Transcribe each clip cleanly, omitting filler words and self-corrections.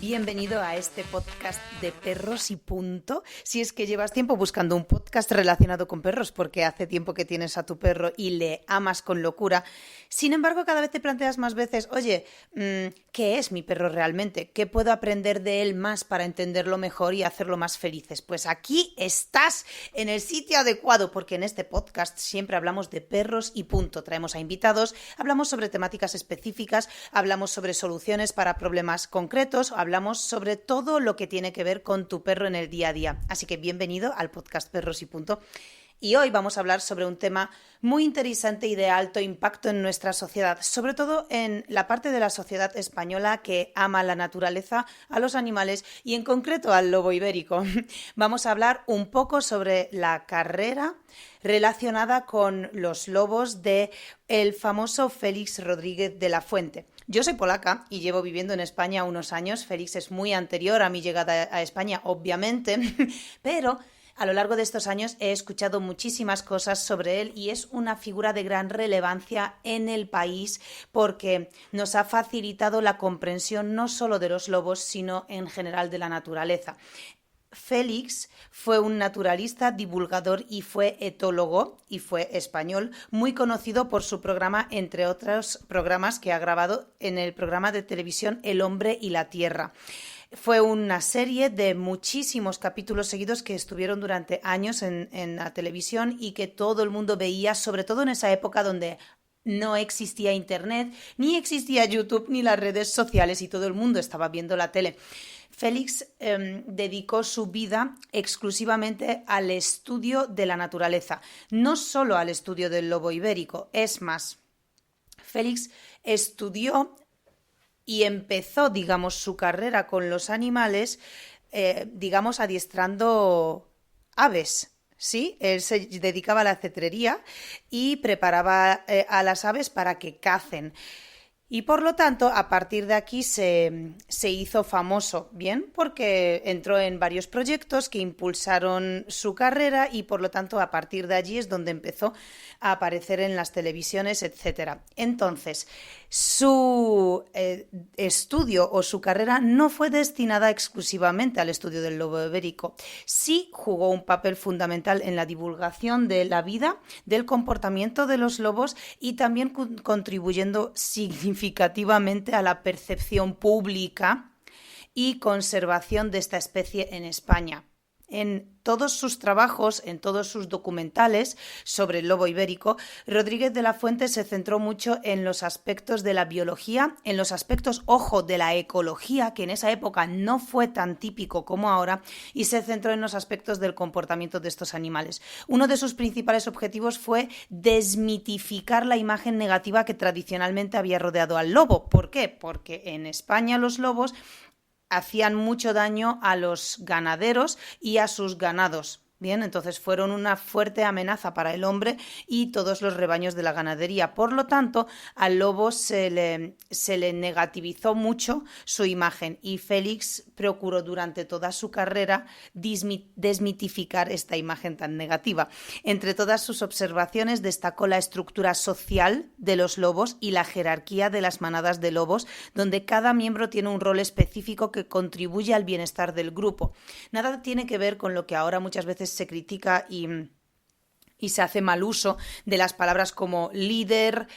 Bienvenido a este podcast de perros y punto. Si es que llevas tiempo buscando un podcast relacionado con perros, porque hace tiempo que tienes a tu perro y le amas con locura. Sin embargo, cada vez te planteas más veces, oye, ¿qué es mi perro realmente? ¿Qué puedo aprender de él más para entenderlo mejor y hacerlo más felices? Pues aquí estás en el sitio adecuado, porque en este podcast siempre hablamos de perros y punto. Traemos a invitados, hablamos sobre temáticas específicas, hablamos sobre soluciones para problemas concretos, hablamos sobre todo lo que tiene que ver con tu perro en el día a día. Así que bienvenido al podcast Perros y punto. Y hoy vamos a hablar sobre un tema muy interesante y de alto impacto en nuestra sociedad, sobre todo en la parte de la sociedad española que ama la naturaleza, a los animales y en concreto al lobo ibérico. Vamos a hablar un poco sobre la carrera relacionada con los lobos de el famoso Félix Rodríguez de la Fuente. Yo soy polaca y llevo viviendo en España unos años. Félix es muy anterior a mi llegada a España, obviamente, pero a lo largo de estos años he escuchado muchísimas cosas sobre él y es una figura de gran relevancia en el país porque nos ha facilitado la comprensión no solo de los lobos, sino en general de la naturaleza. Félix fue un naturalista, divulgador y fue etólogo y fue español, muy conocido por su programa, entre otros programas que ha grabado en el programa de televisión El hombre y la tierra. Fue una serie de muchísimos capítulos seguidos que estuvieron durante años en la televisión y que todo el mundo veía, sobre todo en esa época donde no existía Internet, ni existía YouTube, ni las redes sociales y todo el mundo estaba viendo la tele. Félix dedicó su vida exclusivamente al estudio de la naturaleza, no solo al estudio del lobo ibérico. Es más, Félix estudió y empezó, digamos, su carrera con los animales, adiestrando aves. Sí, él se dedicaba a la cetrería y preparaba a las aves para que cacen. Y por lo tanto, a partir de aquí se hizo famoso, ¿bien? Porque entró en varios proyectos que impulsaron su carrera y por lo tanto a partir de allí es donde empezó a aparecer en las televisiones, etc. Entonces, su estudio o su carrera no fue destinada exclusivamente al estudio del lobo ibérico. Sí jugó un papel fundamental en la divulgación de la vida, del comportamiento de los lobos y también contribuyendo significativamente a la percepción pública y conservación de esta especie en España. En todos sus trabajos, en todos sus documentales sobre el lobo ibérico, Rodríguez de la Fuente se centró mucho en los aspectos de la biología, en los aspectos, ojo, de la ecología, que en esa época no fue tan típico como ahora, y se centró en los aspectos del comportamiento de estos animales. Uno de sus principales objetivos fue desmitificar la imagen negativa que tradicionalmente había rodeado al lobo. ¿Por qué? Porque en España los lobos hacían mucho daño a los ganaderos y a sus ganados. Bien, entonces fueron una fuerte amenaza para el hombre y todos los rebaños de la ganadería. Por lo tanto, al lobo se le negativizó mucho su imagen y Félix procuró durante toda su carrera desmitificar esta imagen tan negativa. Entre todas sus observaciones destacó la estructura social de los lobos y la jerarquía de las manadas de lobos, donde cada miembro tiene un rol específico que contribuye al bienestar del grupo. Nada tiene que ver con lo que ahora muchas veces se critica y se hace mal uso de las palabras como líder,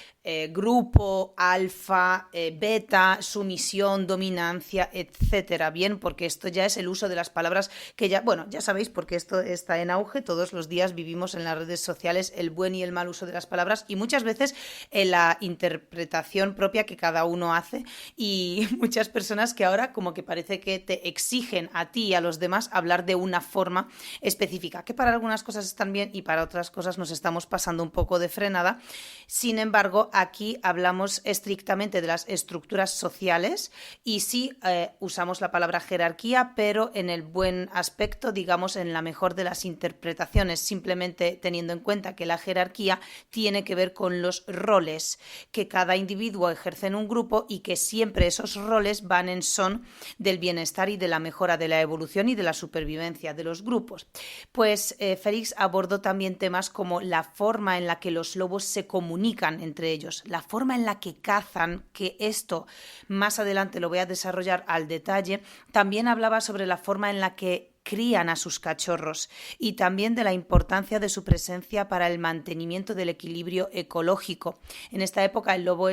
grupo, alfa, beta, sumisión, dominancia, etcétera. Bien, porque esto ya es el uso de las palabras que ya sabéis, porque esto está en auge. Todos los días vivimos en las redes sociales el buen y el mal uso de las palabras y muchas veces en la interpretación propia que cada uno hace y muchas personas que ahora como que parece que te exigen a ti y a los demás hablar de una forma específica, que para algunas cosas están bien y para otras cosas nos estamos pasando un poco de frenada. Sin embargo, aquí hablamos estrictamente de las estructuras sociales y sí usamos la palabra jerarquía, pero en el buen aspecto, digamos, en la mejor de las interpretaciones, simplemente teniendo en cuenta que la jerarquía tiene que ver con los roles que cada individuo ejerce en un grupo y que siempre esos roles van en son del bienestar y de la mejora de la evolución y de la supervivencia de los grupos. Pues Félix abordó también temas como la forma en la que los lobos se comunican entre ellos ellos. La forma en la que cazan, que esto más adelante lo voy a desarrollar al detalle, también hablaba sobre la forma en la que crían a sus cachorros y también de la importancia de su presencia para el mantenimiento del equilibrio ecológico. En esta época el lobo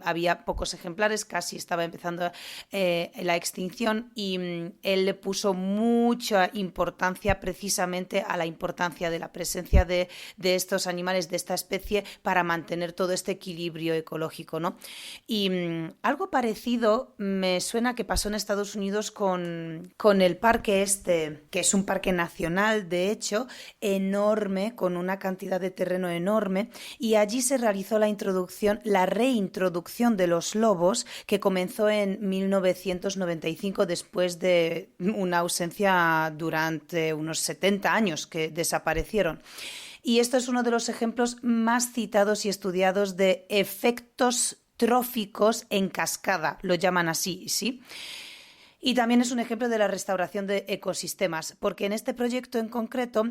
había pocos ejemplares, casi estaba empezando la extinción y él le puso mucha importancia precisamente a la importancia de la presencia de estos animales, de esta especie, para mantener todo este equilibrio ecológico, ¿no? Y algo parecido me suena que pasó en Estados Unidos con el parque que es un parque nacional, de hecho, enorme, con una cantidad de terreno enorme, y allí se realizó la reintroducción de los lobos, que comenzó en 1995, después de una ausencia durante unos 70 años que desaparecieron. Y esto es uno de los ejemplos más citados y estudiados de efectos tróficos en cascada, lo llaman así, ¿sí? Y también es un ejemplo de la restauración de ecosistemas, porque en este proyecto en concreto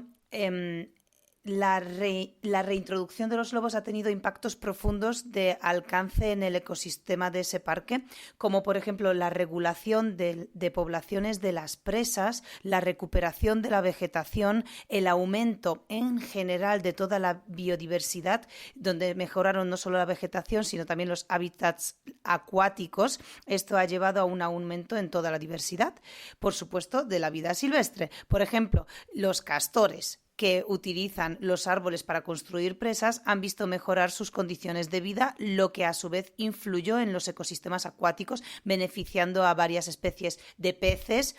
la reintroducción de los lobos ha tenido impactos profundos de alcance en el ecosistema de ese parque, como por ejemplo la regulación de poblaciones de las presas, la recuperación de la vegetación, el aumento en general de toda la biodiversidad, donde mejoraron no solo la vegetación, sino también los hábitats acuáticos. Esto ha llevado a un aumento en toda la diversidad, por supuesto, de la vida silvestre. Por ejemplo, los castores, que utilizan los árboles para construir presas, han visto mejorar sus condiciones de vida, lo que a su vez influyó en los ecosistemas acuáticos, beneficiando a varias especies de peces,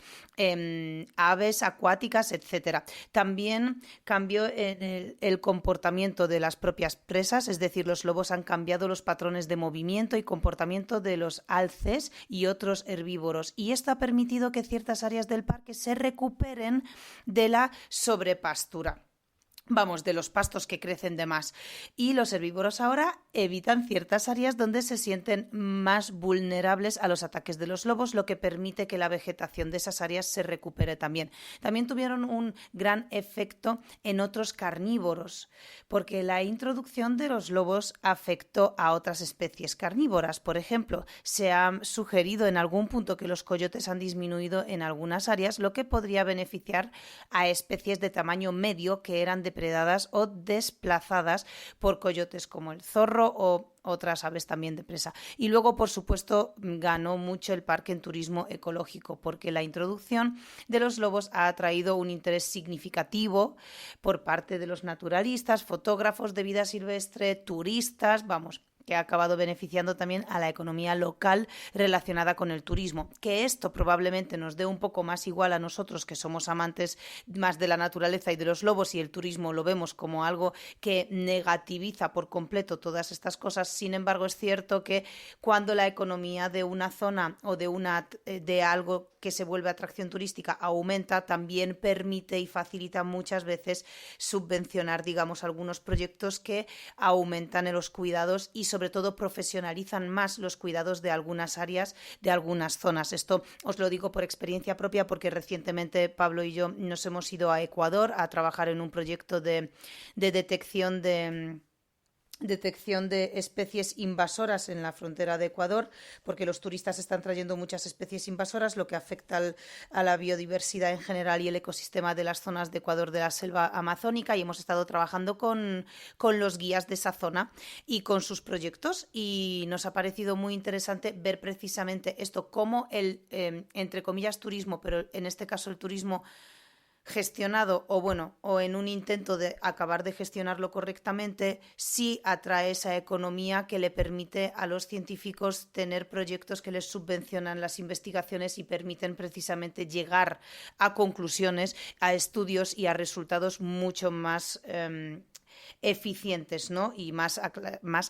aves acuáticas, etc. También cambió el comportamiento de las propias presas, es decir, los lobos han cambiado los patrones de movimiento y comportamiento de los alces y otros herbívoros, y esto ha permitido que ciertas áreas del parque se recuperen de la sobrepastura. Vamos, de los pastos que crecen de más. Y los herbívoros ahora evitan ciertas áreas donde se sienten más vulnerables a los ataques de los lobos, lo que permite que la vegetación de esas áreas se recupere también. También tuvieron un gran efecto en otros carnívoros, porque la introducción de los lobos afectó a otras especies carnívoras. Por ejemplo, se ha sugerido en algún punto que los coyotes han disminuido en algunas áreas, lo que podría beneficiar a especies de tamaño medio que eran depredadas o desplazadas por coyotes como el zorro o otras aves también de presa. Y luego, por supuesto, ganó mucho el parque en turismo ecológico, porque la introducción de los lobos ha atraído un interés significativo por parte de los naturalistas, fotógrafos de vida silvestre, turistas, vamos, que ha acabado beneficiando también a la economía local relacionada con el turismo. Que esto probablemente nos dé un poco más igual a nosotros, que somos amantes más de la naturaleza y de los lobos, y el turismo lo vemos como algo que negativiza por completo todas estas cosas. Sin embargo, es cierto que cuando la economía de una zona o de algo que se vuelve atracción turística aumenta, también permite y facilita muchas veces subvencionar, digamos, algunos proyectos que aumentan los cuidados y sobre todo profesionalizan más los cuidados de algunas áreas, de algunas zonas. Esto os lo digo por experiencia propia, porque recientemente Pablo y yo nos hemos ido a Ecuador a trabajar en un proyecto de detección de especies invasoras en la frontera de Ecuador, porque los turistas están trayendo muchas especies invasoras, lo que afecta a la biodiversidad en general y el ecosistema de las zonas de Ecuador, de la selva amazónica, y hemos estado trabajando con los guías de esa zona y con sus proyectos, y nos ha parecido muy interesante ver precisamente esto, cómo el, entre comillas, turismo, pero en este caso el turismo gestionado o en un intento de acabar de gestionarlo correctamente, sí atrae esa economía que le permite a los científicos tener proyectos que les subvencionan las investigaciones y permiten precisamente llegar a conclusiones, a estudios y a resultados mucho más eficientes, ¿no? Y más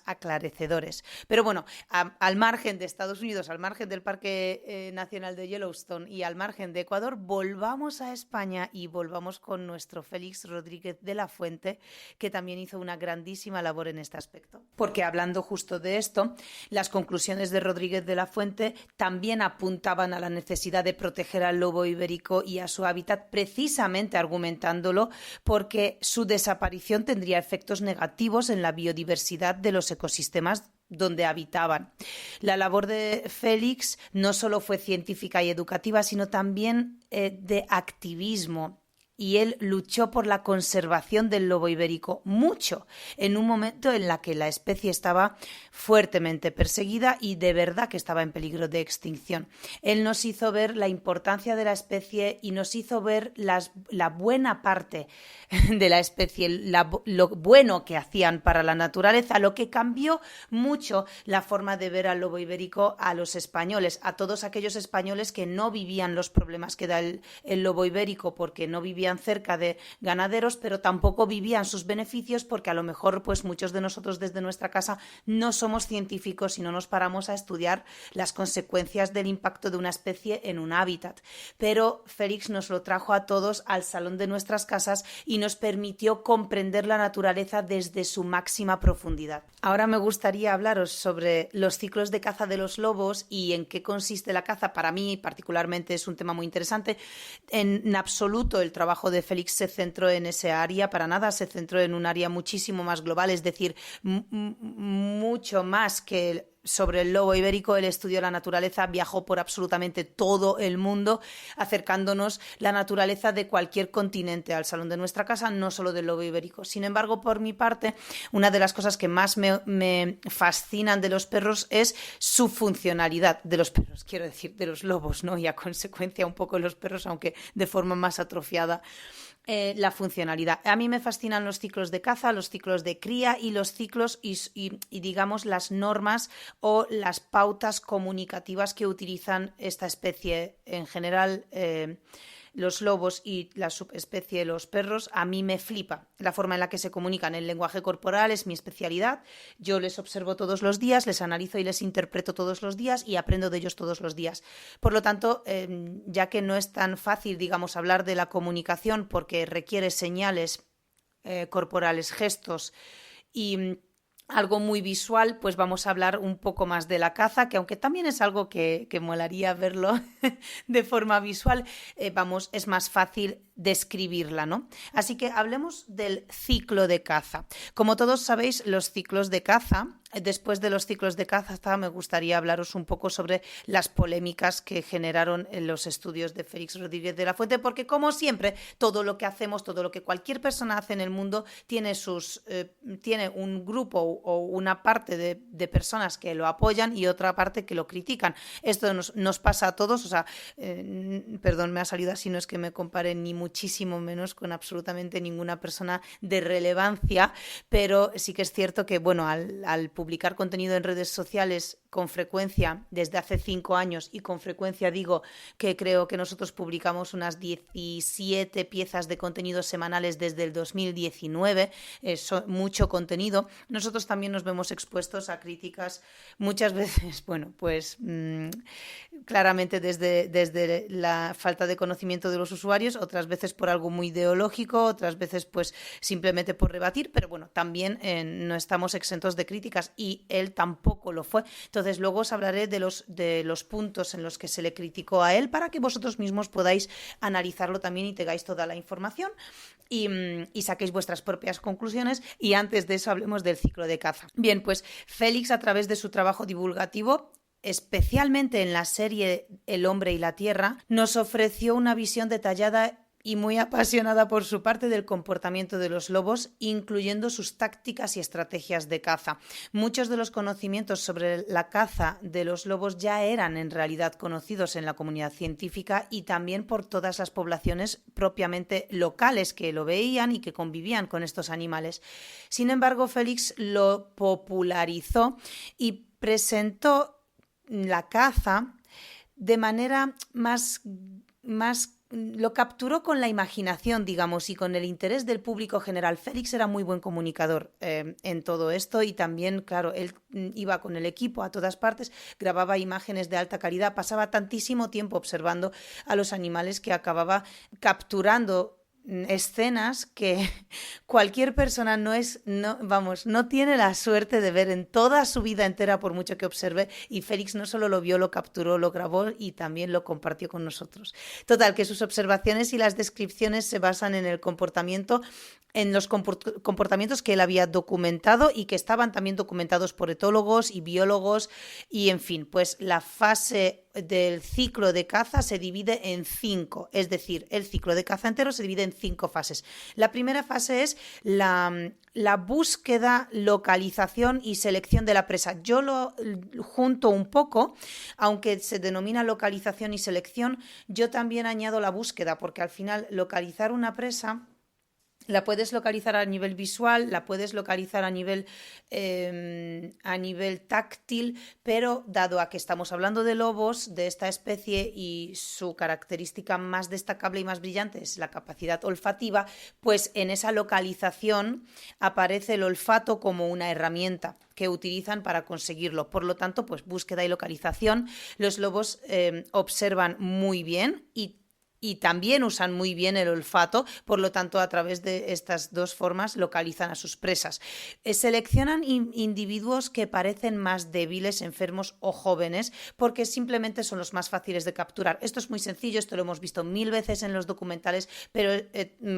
aclarecedores. Pero bueno, al margen de Estados Unidos, al margen del Parque Nacional de Yellowstone y al margen de Ecuador, volvamos a España y volvamos con nuestro Félix Rodríguez de la Fuente, que también hizo una grandísima labor en este aspecto. Porque hablando justo de esto, las conclusiones de Rodríguez de la Fuente también apuntaban a la necesidad de proteger al lobo ibérico y a su hábitat, precisamente argumentándolo porque su desaparición tendría tendría efectos negativos en la biodiversidad de los ecosistemas donde habitaban. La labor de Félix no solo fue científica y educativa, sino también de activismo. Y él luchó por la conservación del lobo ibérico mucho, en un momento en la que la especie estaba fuertemente perseguida y de verdad que estaba en peligro de extinción. Él nos hizo ver la importancia de la especie y nos hizo ver la buena parte de la especie, lo bueno que hacían para la naturaleza, lo que cambió mucho la forma de ver al lobo ibérico a los españoles, a todos aquellos españoles que no vivían los problemas que da el lobo ibérico porque no vivían cerca de ganaderos, pero tampoco vivían sus beneficios porque a lo mejor pues muchos de nosotros desde nuestra casa no somos científicos y no nos paramos a estudiar las consecuencias del impacto de una especie en un hábitat. Pero Félix nos lo trajo a todos al salón de nuestras casas y nos permitió comprender la naturaleza desde su máxima profundidad. Ahora me gustaría hablaros sobre los ciclos de caza de los lobos y en qué consiste la caza. Para mí particularmente es un tema muy interesante. En absoluto el trabajo de Félix se centró en ese área, para nada, se centró en un área muchísimo más global, es decir, mucho más que sobre el lobo ibérico. Él estudió la naturaleza, viajó por absolutamente todo el mundo, acercándonos la naturaleza de cualquier continente al salón de nuestra casa, no solo del lobo ibérico. Sin embargo, por mi parte, una de las cosas que más me fascinan de los perros es su funcionalidad, de los perros, quiero decir, de los lobos, ¿no? Y a consecuencia un poco los perros, aunque de forma más atrofiada. La funcionalidad. A mí me fascinan los ciclos de caza, los ciclos de cría y los ciclos y digamos las normas o las pautas comunicativas que utilizan esta especie en general. Los lobos y la subespecie de los perros, a mí me flipa la forma en la que se comunican. El lenguaje corporal es mi especialidad. Yo les observo todos los días, les analizo y les interpreto todos los días y aprendo de ellos todos los días. Por lo tanto, ya que no es tan fácil, digamos, hablar de la comunicación porque requiere señales corporales, gestos y algo muy visual, pues vamos a hablar un poco más de la caza, que aunque también es algo que molaría verlo de forma visual, es más fácil describirla, ¿no? Así que hablemos del ciclo de caza. Como todos sabéis, los ciclos de caza, después de los ciclos de caza, me gustaría hablaros un poco sobre las polémicas que generaron en los estudios de Félix Rodríguez de la Fuente, porque como siempre, todo lo que hacemos, todo lo que cualquier persona hace en el mundo, tiene un grupo o una parte de personas que lo apoyan y otra parte que lo critican. Esto nos pasa a todos, o sea, perdón, me ha salido así, no es que me compare ni muchísimo menos con absolutamente ninguna persona de relevancia, pero sí que es cierto que, bueno, al publicar contenido en redes sociales con frecuencia desde hace 5 años y con frecuencia digo que creo que nosotros publicamos unas 17 piezas de contenido semanales desde el 2019, mucho contenido. Nosotros también nos vemos expuestos a críticas muchas veces, bueno, pues claramente desde la falta de conocimiento de los usuarios, otras veces por algo muy ideológico, otras veces pues simplemente por rebatir, pero bueno, también no estamos exentos de críticas y él tampoco lo fue. Entonces luego os hablaré de los puntos en los que se le criticó a él para que vosotros mismos podáis analizarlo también y tengáis toda la información y saquéis vuestras propias conclusiones. Y antes de eso hablemos del ciclo de caza. Bien, pues Félix, a través de su trabajo divulgativo, especialmente en la serie El hombre y la tierra, nos ofreció una visión detallada y muy apasionada por su parte del comportamiento de los lobos, incluyendo sus tácticas y estrategias de caza. Muchos de los conocimientos sobre la caza de los lobos ya eran en realidad conocidos en la comunidad científica y también por todas las poblaciones propiamente locales que lo veían y que convivían con estos animales. Sin embargo, Félix lo popularizó y presentó la caza de manera más lo capturó con la imaginación, digamos, y con el interés del público general. Félix era muy buen comunicador en todo esto y también, claro, él iba con el equipo a todas partes, grababa imágenes de alta calidad, pasaba tantísimo tiempo observando a los animales que acababa capturando escenas que cualquier persona no tiene la suerte de ver en toda su vida entera, por mucho que observe, y Félix no solo lo vio, lo capturó, lo grabó y también lo compartió con nosotros. Total, que sus observaciones y las descripciones se basan en el comportamiento en los comportamientos que él había documentado y que estaban también documentados por etólogos y biólogos y, en fin, pues la fase del ciclo de caza se divide en 5, es decir, el ciclo de caza entero se divide en 5 fases. La primera fase es la búsqueda, localización y selección de la presa. Yo lo junto un poco, aunque se denomina localización y selección, yo también añado la búsqueda, porque al final localizar una presa la puedes localizar a nivel visual, la puedes localizar a nivel táctil, pero dado a que estamos hablando de lobos de esta especie y su característica más destacable y más brillante es la capacidad olfativa, pues en esa localización aparece el olfato como una herramienta que utilizan para conseguirlo. Por lo tanto, pues búsqueda y localización. Los lobos observan muy bien y también usan muy bien el olfato, por lo tanto, a través de estas dos formas localizan a sus presas. Seleccionan individuos que parecen más débiles, enfermos o jóvenes, porque simplemente son los más fáciles de capturar. Esto es muy sencillo, esto lo hemos visto 1000 veces en los documentales, pero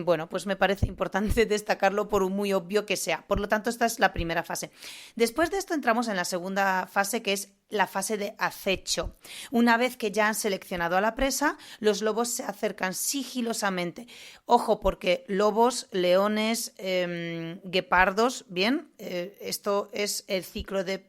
bueno, pues me parece importante destacarlo por muy obvio que sea. Por lo tanto, esta es la primera fase. Después de esto entramos en la segunda fase, que es la fase de acecho. Una vez que ya han seleccionado a la presa, los lobos se acercan sigilosamente. Ojo, porque lobos, leones, guepardos, bien, esto es el ciclo de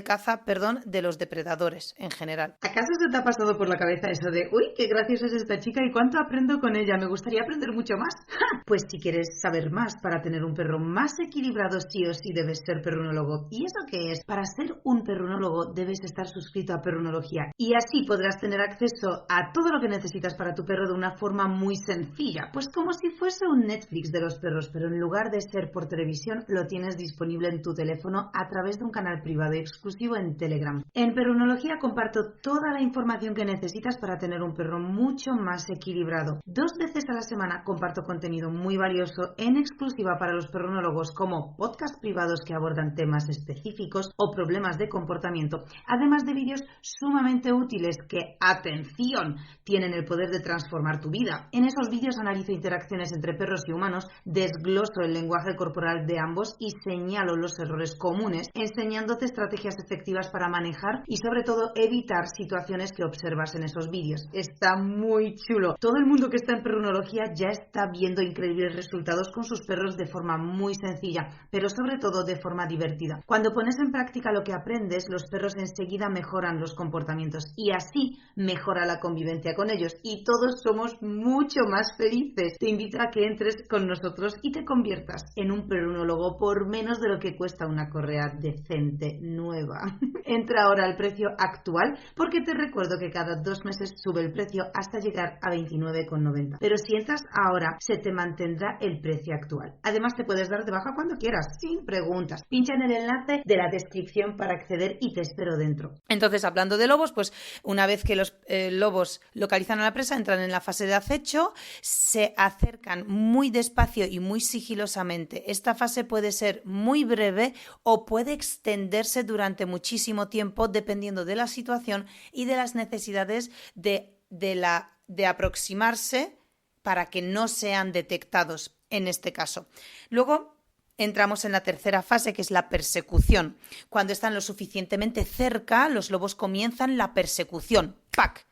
caza, de los depredadores en general. ¿Acaso se te ha pasado por la cabeza eso de uy, qué graciosa es esta chica y cuánto aprendo con ella? Me gustaría aprender mucho más. ¡Ja! Pues si quieres saber más para tener un perro más equilibrado, sí o sí debes ser perrunólogo. ¿Y eso qué es? Para ser un perrunólogo debes estar suscrito a Perrunología y así podrás tener acceso a todo lo que necesitas para tu perro de una forma muy sencilla, pues como si fuese un Netflix de los perros, pero en lugar de ser por televisión lo tienes disponible en tu teléfono a través de un canal privado y exclusivo en Telegram. En Perrunología comparto toda la información que necesitas para tener un perro mucho más equilibrado. 2 veces a la semana comparto contenido muy valioso en exclusiva para los perrunólogos, como podcasts privados que abordan temas específicos o problemas de comportamiento, además de vídeos sumamente útiles que, atención, tienen el poder de transformar tu vida. En esos vídeos analizo interacciones entre perros y humanos, desgloso el lenguaje corporal de ambos y señalo los errores comunes, enseñándote estrategias efectivas para manejar y sobre todo evitar situaciones que observas en esos vídeos. Está muy chulo. Todo el mundo que está en perrunología ya está viendo increíbles resultados con sus perros de forma muy sencilla, pero sobre todo de forma divertida. Cuando pones en práctica lo que aprendes, los perros enseguida mejoran los comportamientos y así mejora la convivencia con ellos y todos somos mucho más felices. Te invito a que entres con nosotros y te conviertas en un perrunólogo por menos de lo que cuesta una correa decente nueva. Entra ahora al precio actual porque te recuerdo que cada 2 meses sube el precio hasta llegar a 29,90. Pero si entras ahora se te mantendrá el precio actual. Además te puedes dar de baja cuando quieras, sin preguntas. Pincha en el enlace de la descripción para acceder y te espero dentro. Entonces, hablando de lobos, pues una vez que los lobos localizan a la presa, entran en la fase de acecho, se acercan muy despacio y muy sigilosamente. Esta fase puede ser muy breve o puede extenderse durante muchísimo tiempo dependiendo de la situación y de las necesidades de aproximarse para que no sean detectados en este caso. Luego entramos en la tercera fase, que es la persecución. Cuando están lo suficientemente cerca, los lobos comienzan la persecución. ¡Pac!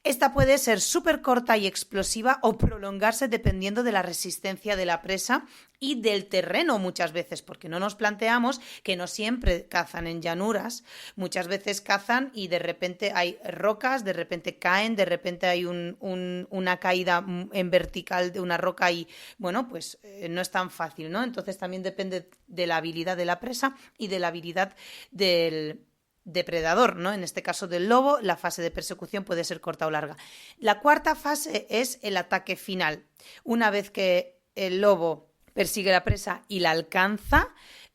Esta puede ser súper corta y explosiva o prolongarse dependiendo de la resistencia de la presa y del terreno muchas veces, porque no nos planteamos que no siempre cazan en llanuras, muchas veces cazan y de repente hay rocas, de repente caen, de repente hay una caída en vertical de una roca y bueno, pues no es tan fácil, ¿no? Entonces también depende de la habilidad de la presa y de la habilidad del depredador, ¿no? En este caso del lobo, la fase de persecución puede ser corta o larga. La cuarta fase es el ataque final. Una vez que el lobo persigue la presa y la alcanza,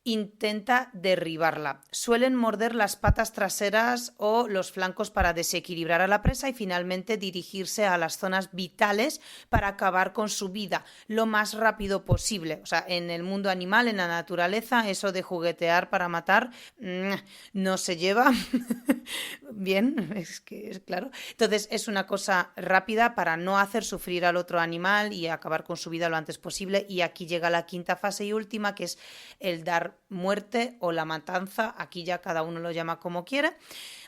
intenta derribarla. Suelen morder las patas traseras o los flancos para desequilibrar a la presa y finalmente dirigirse a las zonas vitales para acabar con su vida lo más rápido posible. O sea, en el mundo animal, en la naturaleza, eso de juguetear para matar no se lleva. bien, es que es claro. Entonces es una cosa rápida para no hacer sufrir al otro animal y acabar con su vida lo antes posible. Y aquí llega la quinta fase y última, que es el dar muerte o la matanza. Aquí ya cada uno lo llama como quiere.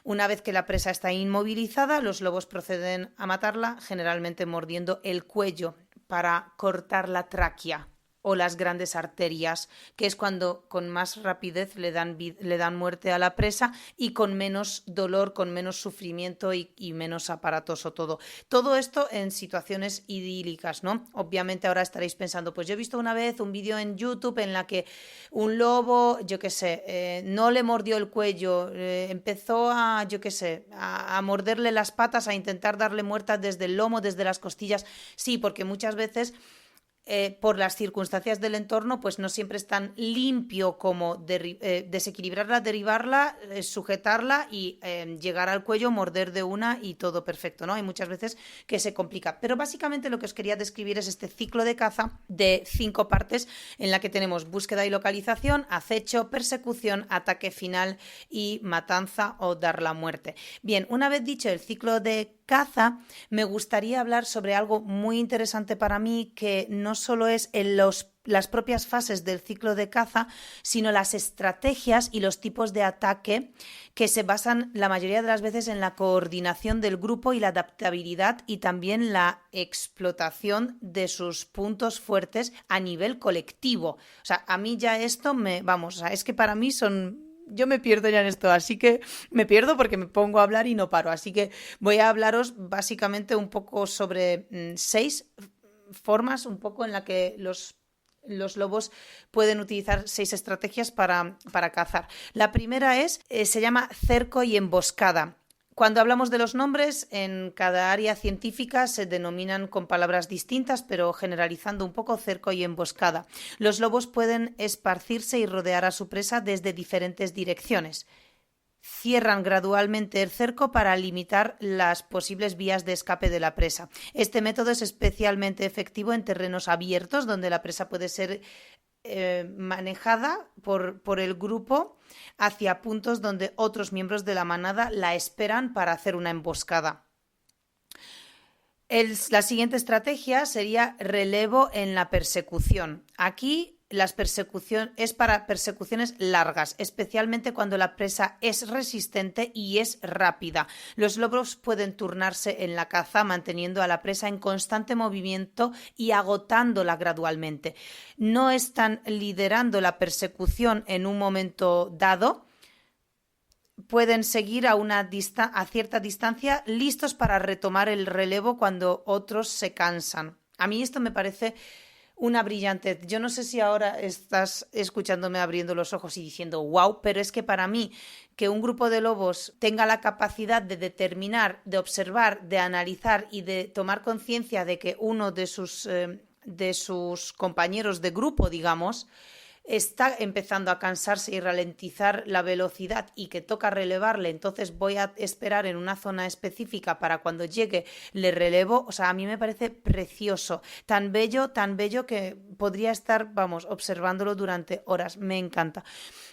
Una vez que la presa está inmovilizada, los lobos proceden a matarla, generalmente mordiendo el cuello para cortar la tráquea o las grandes arterias, que es cuando con más rapidez le dan muerte a la presa y con menos dolor, con menos sufrimiento y menos aparatoso todo. Todo esto en situaciones idílicas, ¿no? Obviamente ahora estaréis pensando, pues yo he visto una vez un vídeo en YouTube en la que un lobo, yo qué sé, no le mordió el cuello, empezó a, yo qué sé, a morderle las patas, a intentar darle muerte desde el lomo, desde las costillas. Sí, porque muchas veces por las circunstancias del entorno, pues no siempre es tan limpio como desequilibrarla, derivarla, sujetarla y llegar al cuello, morder de una y todo perfecto, ¿no? Hay muchas veces que se complica. Pero básicamente lo que os quería describir es este ciclo de caza de 5 partes en la que tenemos búsqueda y localización, acecho, persecución, ataque final y matanza o dar la muerte. Bien, una vez dicho el ciclo de caza, me gustaría hablar sobre algo muy interesante para mí, que no solo es en las propias fases del ciclo de caza, sino las estrategias y los tipos de ataque que se basan la mayoría de las veces en la coordinación del grupo y la adaptabilidad y también la explotación de sus puntos fuertes a nivel colectivo. O sea, a mí ya esto es que para mí yo me pierdo ya en esto, así que me pierdo porque me pongo a hablar y no paro. Así que voy a hablaros básicamente un poco sobre 6 formas un poco en la que los lobos pueden utilizar 6 estrategias para cazar. La primera se llama cerco y emboscada. Cuando hablamos de los nombres, en cada área científica se denominan con palabras distintas, pero generalizando un poco, cerco y emboscada. Los lobos pueden esparcirse y rodear a su presa desde diferentes direcciones. Cierran gradualmente el cerco para limitar las posibles vías de escape de la presa. Este método es especialmente efectivo en terrenos abiertos, donde la presa puede ser manejada por el grupo hacia puntos donde otros miembros de la manada la esperan para hacer una emboscada. La siguiente estrategia sería relevo en la persecución. Aquí es para persecuciones largas, especialmente cuando la presa es resistente y es rápida. Los lobos pueden turnarse en la caza, manteniendo a la presa en constante movimiento y agotándola gradualmente. No están liderando la persecución en un momento dado. Pueden seguir a cierta distancia, listos para retomar el relevo cuando otros se cansan. A mí esto me parece una brillantez. Yo no sé si ahora estás escuchándome abriendo los ojos y diciendo wow, pero es que para mí que un grupo de lobos tenga la capacidad de determinar, de observar, de analizar y de tomar conciencia de que uno de sus compañeros de grupo, digamos, está empezando a cansarse y ralentizar la velocidad y que toca relevarle, entonces voy a esperar en una zona específica para cuando llegue le relevo. O sea, a mí me parece precioso, tan bello que podría estar, observándolo durante horas. Me encanta.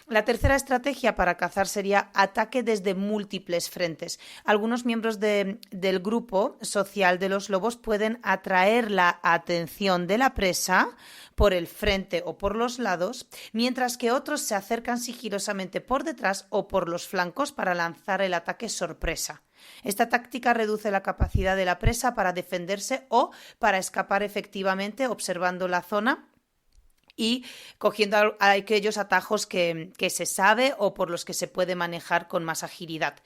La tercera estrategia para cazar sería ataque desde múltiples frentes. Algunos miembros del grupo social de los lobos pueden atraer la atención de la presa por el frente o por los lados, mientras que otros se acercan sigilosamente por detrás o por los flancos para lanzar el ataque sorpresa. Esta táctica reduce la capacidad de la presa para defenderse o para escapar efectivamente, observando la zona y cogiendo aquellos atajos que se sabe o por los que se puede manejar con más agilidad.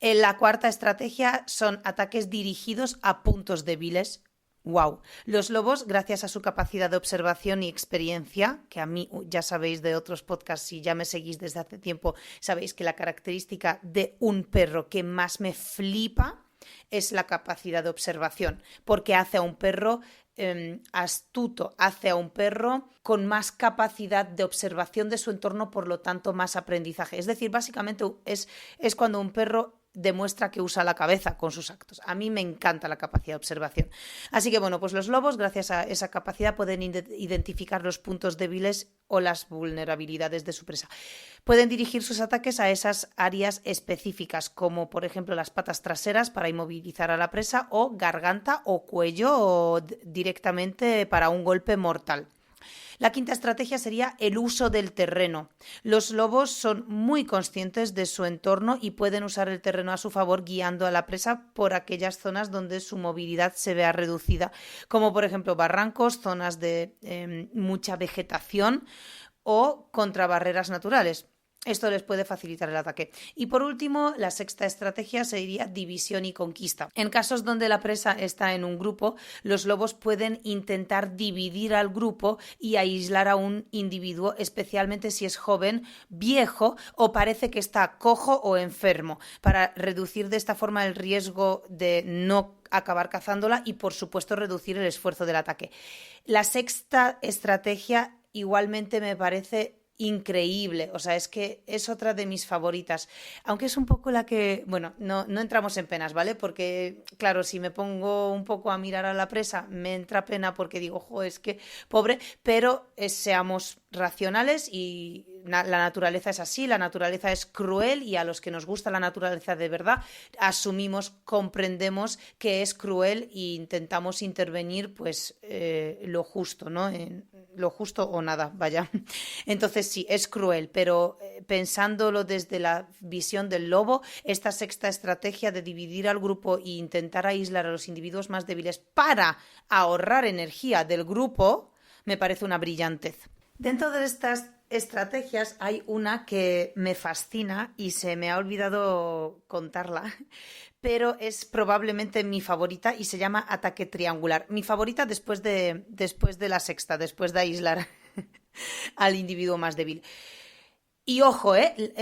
La cuarta estrategia son ataques dirigidos a puntos débiles. ¡Wow! Los lobos, gracias a su capacidad de observación y experiencia, que a mí ya sabéis de otros podcasts, si ya me seguís desde hace tiempo, sabéis que la característica de un perro que más me flipa es la capacidad de observación, porque hace a un perro astuto, hace a un perro con más capacidad de observación de su entorno, por lo tanto más aprendizaje. Es decir, básicamente es cuando un perro demuestra que usa la cabeza con sus actos. A mí me encanta la capacidad de observación. Así que bueno, pues los lobos, gracias a esa capacidad, pueden identificar los puntos débiles o las vulnerabilidades de su presa. Pueden dirigir sus ataques a esas áreas específicas, como por ejemplo las patas traseras para inmovilizar a la presa, o garganta o cuello o directamente para un golpe mortal. La quinta estrategia sería el uso del terreno. Los lobos son muy conscientes de su entorno y pueden usar el terreno a su favor, guiando a la presa por aquellas zonas donde su movilidad se vea reducida, como por ejemplo barrancos, zonas de mucha vegetación o contra barreras naturales. Esto les puede facilitar el ataque. Y por último, la sexta estrategia sería división y conquista. En casos donde la presa está en un grupo, los lobos pueden intentar dividir al grupo y aislar a un individuo, especialmente si es joven, viejo o parece que está cojo o enfermo, para reducir de esta forma el riesgo de no acabar cazándola y, por supuesto, reducir el esfuerzo del ataque. La sexta estrategia igualmente me parece increíble, o sea, es que es otra de mis favoritas, aunque es un poco la que, bueno, no entramos en penas, ¿vale? Porque, claro, si me pongo un poco a mirar a la presa, me entra pena porque digo, jo, es que pobre, pero seamos racionales y la naturaleza es así, la naturaleza es cruel y a los que nos gusta la naturaleza de verdad, asumimos, comprendemos que es cruel e intentamos intervenir pues lo justo, ¿no? Lo justo o nada, vaya. Entonces sí, es cruel, pero pensándolo desde la visión del lobo, esta sexta estrategia de dividir al grupo e intentar aislar a los individuos más débiles para ahorrar energía del grupo, me parece una brillantez. Dentro de estas estrategias hay una que me fascina y se me ha olvidado contarla, pero es probablemente mi favorita y se llama ataque triangular. Mi favorita después de la sexta, después de aislar al individuo más débil. Y ojo,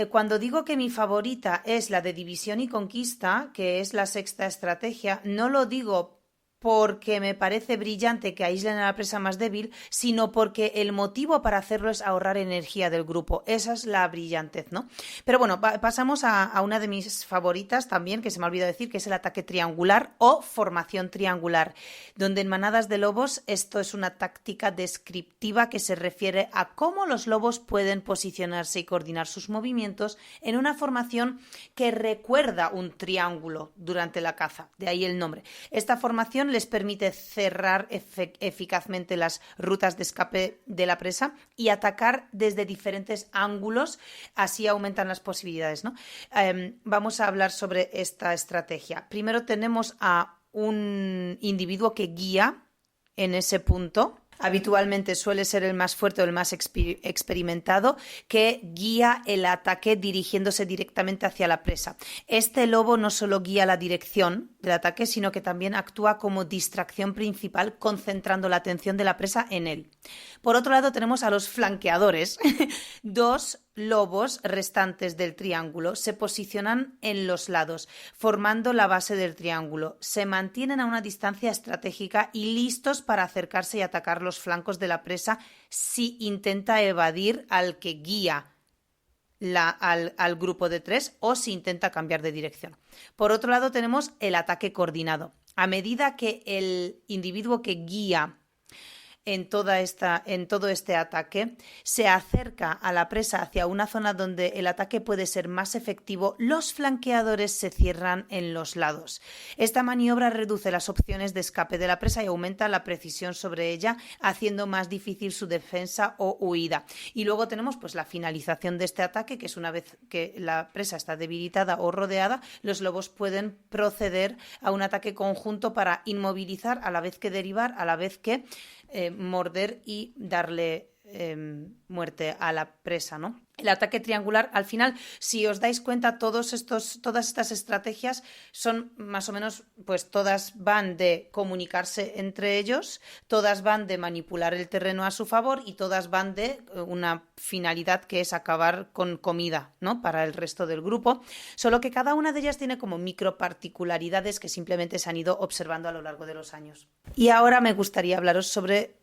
cuando digo que mi favorita es la de división y conquista, que es la sexta estrategia, no lo digo porque me parece brillante que aíslen a la presa más débil, sino porque el motivo para hacerlo es ahorrar energía del grupo. Esa es la brillantez, ¿no? Pero bueno, pasamos a una de mis favoritas también, que se me ha olvidado decir, que es el ataque triangular o formación triangular, donde en manadas de lobos esto es una táctica descriptiva que se refiere a cómo los lobos pueden posicionarse y coordinar sus movimientos en una formación que recuerda un triángulo durante la caza, de ahí el nombre. Esta formación les permite cerrar eficazmente las rutas de escape de la presa y atacar desde diferentes ángulos, así aumentan las posibilidades, ¿no? Vamos a hablar sobre esta estrategia. Primero tenemos a un individuo que guía en ese punto. Habitualmente suele ser el más fuerte o el más experimentado, que guía el ataque dirigiéndose directamente hacia la presa. Este lobo no solo guía la dirección del ataque, sino que también actúa como distracción principal, concentrando la atención de la presa en él. Por otro lado, tenemos a los flanqueadores. Dos lobos restantes del triángulo se posicionan en los lados, formando la base del triángulo. Se mantienen a una distancia estratégica y listos para acercarse y atacar los flancos de la presa si intenta evadir al que guía al grupo de tres o si intenta cambiar de dirección. Por otro lado, tenemos el ataque coordinado. A medida que el individuo que guía en todo este ataque se acerca a la presa hacia una zona donde el ataque puede ser más efectivo, los flanqueadores se cierran en los lados. Esta maniobra reduce las opciones de escape de la presa y aumenta la precisión sobre ella, haciendo más difícil su defensa o huida. Y luego tenemos pues la finalización de este ataque, que es una vez que la presa está debilitada o rodeada, los lobos pueden proceder a un ataque conjunto para inmovilizar, a la vez que derivar, a la vez que morder y darle muerte a la presa, ¿no? El ataque triangular, al final, si os dais cuenta, todas estas estrategias son más o menos, pues todas van de comunicarse entre ellos, todas van de manipular el terreno a su favor y todas van de una finalidad que es acabar con comida, ¿no? Para el resto del grupo, solo que cada una de ellas tiene como microparticularidades que simplemente se han ido observando a lo largo de los años. Y ahora me gustaría hablaros sobre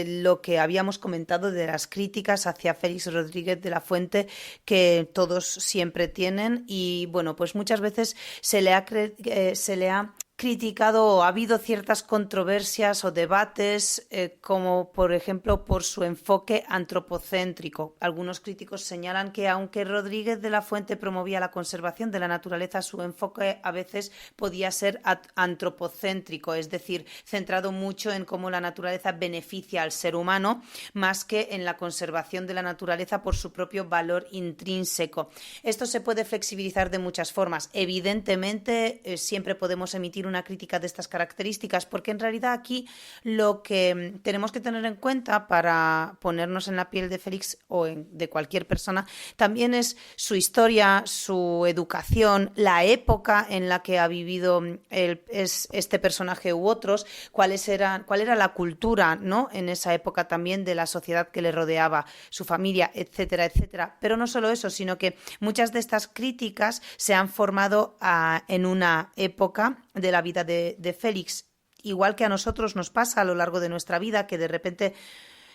lo que habíamos comentado de las críticas hacia Félix Rodríguez de la Fuente que todos siempre tienen y bueno, pues muchas veces se le ha criticado o ha habido ciertas controversias o debates, como por ejemplo por su enfoque antropocéntrico. Algunos críticos señalan que aunque Rodríguez de la Fuente promovía la conservación de la naturaleza, su enfoque a veces podía ser antropocéntrico, es decir, centrado mucho en cómo la naturaleza beneficia al ser humano, más que en la conservación de la naturaleza por su propio valor intrínseco. Esto se puede flexibilizar de muchas formas. Evidentemente, siempre podemos emitir una crítica de estas características, porque en realidad aquí lo que tenemos que tener en cuenta para ponernos en la piel de Félix o de cualquier persona también es su historia, su educación, la época en la que ha vivido este personaje u otros, cuál era la cultura, ¿no?, en esa época también de la sociedad que le rodeaba, su familia, etcétera, etcétera. Pero no solo eso, sino que muchas de estas críticas se han formado en una época de la vida de Félix, igual que a nosotros nos pasa a lo largo de nuestra vida, que de repente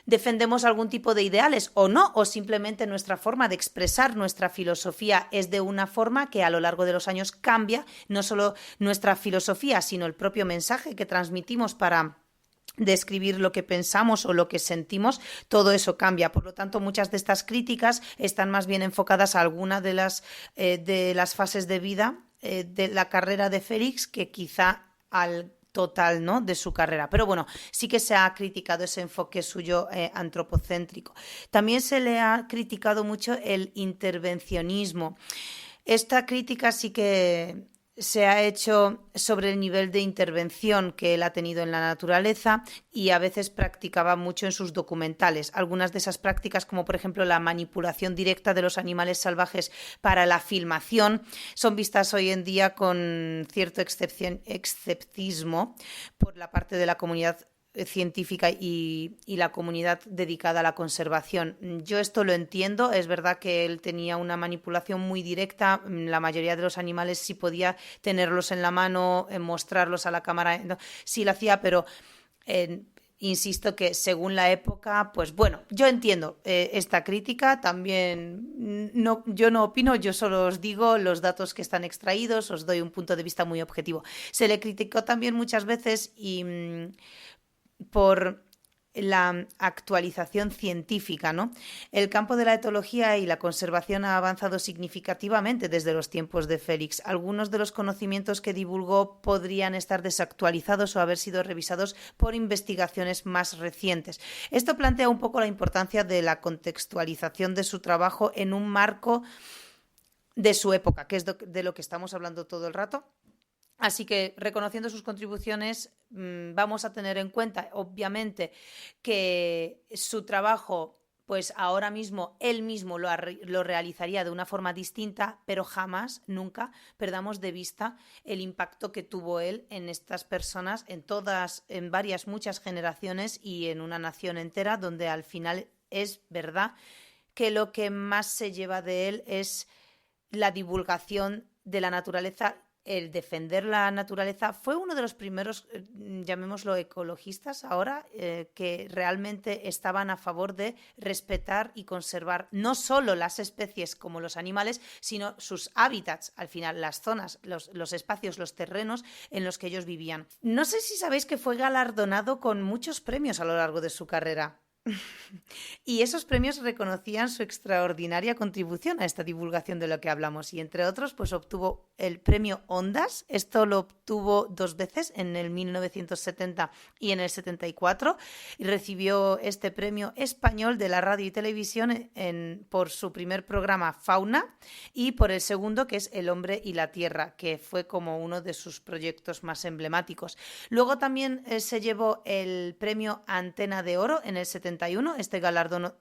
defendemos algún tipo de ideales o no, o simplemente nuestra forma de expresar nuestra filosofía es de una forma que a lo largo de los años cambia, no solo nuestra filosofía, sino el propio mensaje que transmitimos para describir lo que pensamos o lo que sentimos, todo eso cambia. Por lo tanto, muchas de estas críticas están más bien enfocadas a alguna de las fases de vida de la carrera de Félix que quizá al total, ¿no?, de su carrera. Pero bueno, sí que se ha criticado ese enfoque suyo antropocéntrico. También se le ha criticado mucho el intervencionismo. Esta crítica sí que se ha hecho sobre el nivel de intervención que él ha tenido en la naturaleza y a veces practicaba mucho en sus documentales. Algunas de esas prácticas, como por ejemplo la manipulación directa de los animales salvajes para la filmación, son vistas hoy en día con cierto escepticismo por la parte de la comunidad científica y la comunidad dedicada a la conservación. Yo esto lo entiendo, es verdad que él tenía una manipulación muy directa, la mayoría de los animales sí podía tenerlos en la mano, mostrarlos a la cámara, no, sí lo hacía, pero insisto que según la época, pues bueno, yo entiendo esta crítica, también yo no opino, yo solo os digo los datos que están extraídos, os doy un punto de vista muy objetivo. Se le criticó también muchas veces por la actualización científica, ¿no? El campo de la etología y la conservación ha avanzado significativamente desde los tiempos de Félix. Algunos de los conocimientos que divulgó podrían estar desactualizados o haber sido revisados por investigaciones más recientes. Esto plantea un poco la importancia de la contextualización de su trabajo en un marco de su época, que es de lo que estamos hablando todo el rato. Así que, reconociendo sus contribuciones, vamos a tener en cuenta, obviamente, que su trabajo, pues ahora mismo, él mismo lo realizaría de una forma distinta, pero jamás, nunca, perdamos de vista el impacto que tuvo él en estas personas, en varias, muchas generaciones y en una nación entera, donde al final es verdad que lo que más se lleva de él es la divulgación de la naturaleza. El defender la naturaleza. Fue uno de los primeros, llamémoslo ecologistas ahora, que realmente estaban a favor de respetar y conservar no solo las especies como los animales, sino sus hábitats, al final las zonas, los espacios, los terrenos en los que ellos vivían. No sé si sabéis que fue galardonado con muchos premios a lo largo de su carrera. Y esos premios reconocían su extraordinaria contribución a esta divulgación de lo que hablamos y entre otros pues obtuvo el premio Ondas. Esto lo obtuvo 2 veces, en el 1970 y en el 74, y recibió este premio español de la radio y televisión por su primer programa Fauna y por el segundo, que es El hombre y la tierra, que fue como uno de sus proyectos más emblemáticos. Luego también se llevó el premio Antena de Oro en el 71, este galardón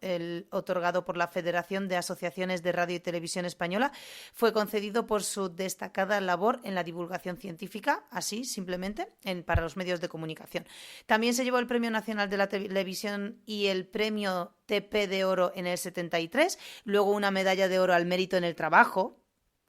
otorgado por la Federación de Asociaciones de Radio y Televisión Española fue concedido por su destacada labor en la divulgación científica, así simplemente, para los medios de comunicación. También se llevó el Premio Nacional de la Televisión y el Premio TP de Oro en el 73, luego una medalla de oro al mérito en el trabajo,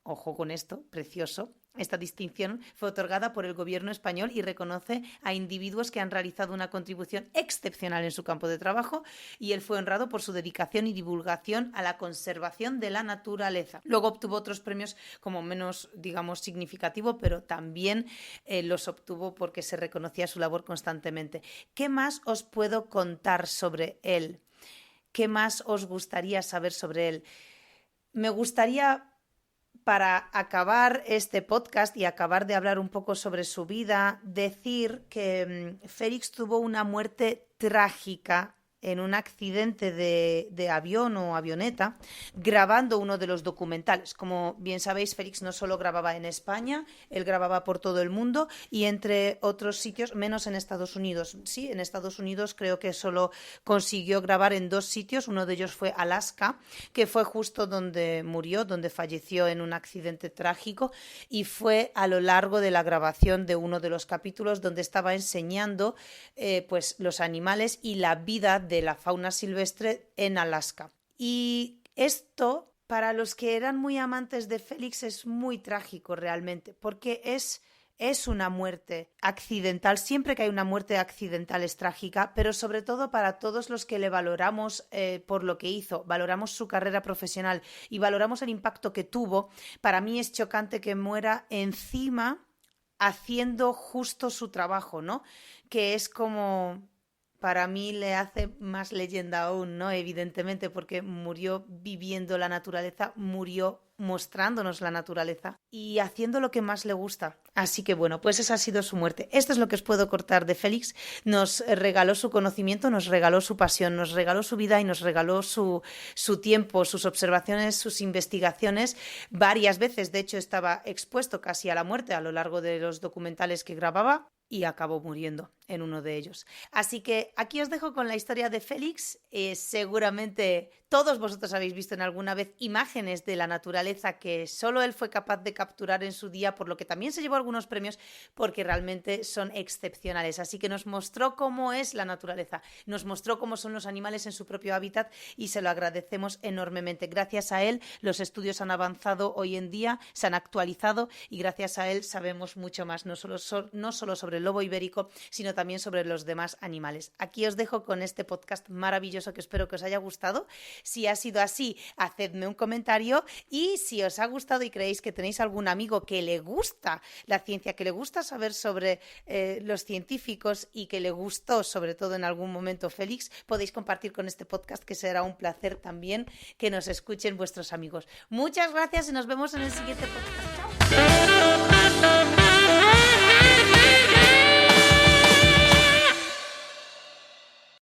ojo con esto, precioso, Esta distinción fue otorgada por el gobierno español y reconoce a individuos que han realizado una contribución excepcional en su campo de trabajo, y él fue honrado por su dedicación y divulgación a la conservación de la naturaleza. Luego obtuvo otros premios como menos, digamos, significativo, pero también los obtuvo porque se reconocía su labor constantemente. ¿Qué más os puedo contar sobre él? ¿Qué más os gustaría saber sobre él? Me gustaría, para acabar este podcast y acabar de hablar un poco sobre su vida, decir que Félix tuvo una muerte trágica en un accidente de avión o avioneta, grabando uno de los documentales. Como bien sabéis, Félix no solo grababa en España, él grababa por todo el mundo y entre otros sitios, menos en Estados Unidos. Sí, en Estados Unidos creo que solo consiguió grabar en 2 sitios, uno de ellos fue Alaska, que fue justo donde murió, donde falleció en un accidente trágico, y fue a lo largo de la grabación de uno de los capítulos donde estaba enseñando pues los animales y la vida de la fauna silvestre en Alaska. Y esto, para los que eran muy amantes de Félix, es muy trágico realmente, porque es una muerte accidental. Siempre que hay una muerte accidental es trágica, pero sobre todo para todos los que le valoramos por lo que hizo, valoramos su carrera profesional y valoramos el impacto que tuvo. Para mí es chocante que muera encima haciendo justo su trabajo, ¿no? Que es como... Para mí le hace más leyenda aún, ¿no? Evidentemente, porque murió viviendo la naturaleza, murió mostrándonos la naturaleza y haciendo lo que más le gusta. Así que bueno, pues esa ha sido su muerte. Esto es lo que os puedo cortar de Félix. Nos regaló su conocimiento, nos regaló su pasión, nos regaló su vida y nos regaló su tiempo, sus observaciones, sus investigaciones. Varias veces, de hecho, estaba expuesto casi a la muerte a lo largo de los documentales que grababa, y acabó muriendo en uno de ellos. Así que aquí os dejo con la historia de Félix. Seguramente todos vosotros habéis visto en alguna vez imágenes de la naturaleza que solo él fue capaz de capturar en su día, por lo que también se llevó algunos premios porque realmente son excepcionales. Así que nos mostró cómo es la naturaleza, nos mostró cómo son los animales en su propio hábitat y se lo agradecemos enormemente. Gracias a él los estudios han avanzado hoy en día, se han actualizado y gracias a él sabemos mucho más, no solo sobre el lobo ibérico, sino también sobre los demás animales. Aquí os dejo con este podcast maravilloso que espero que os haya gustado. Si ha sido así, hacedme un comentario, y si os ha gustado y creéis que tenéis algún amigo que le gusta la ciencia, que le gusta saber sobre los científicos y que le gustó sobre todo en algún momento Félix, podéis compartir con este podcast, que será un placer también que nos escuchen vuestros amigos. Muchas gracias y nos vemos en el siguiente podcast. ¡Chao!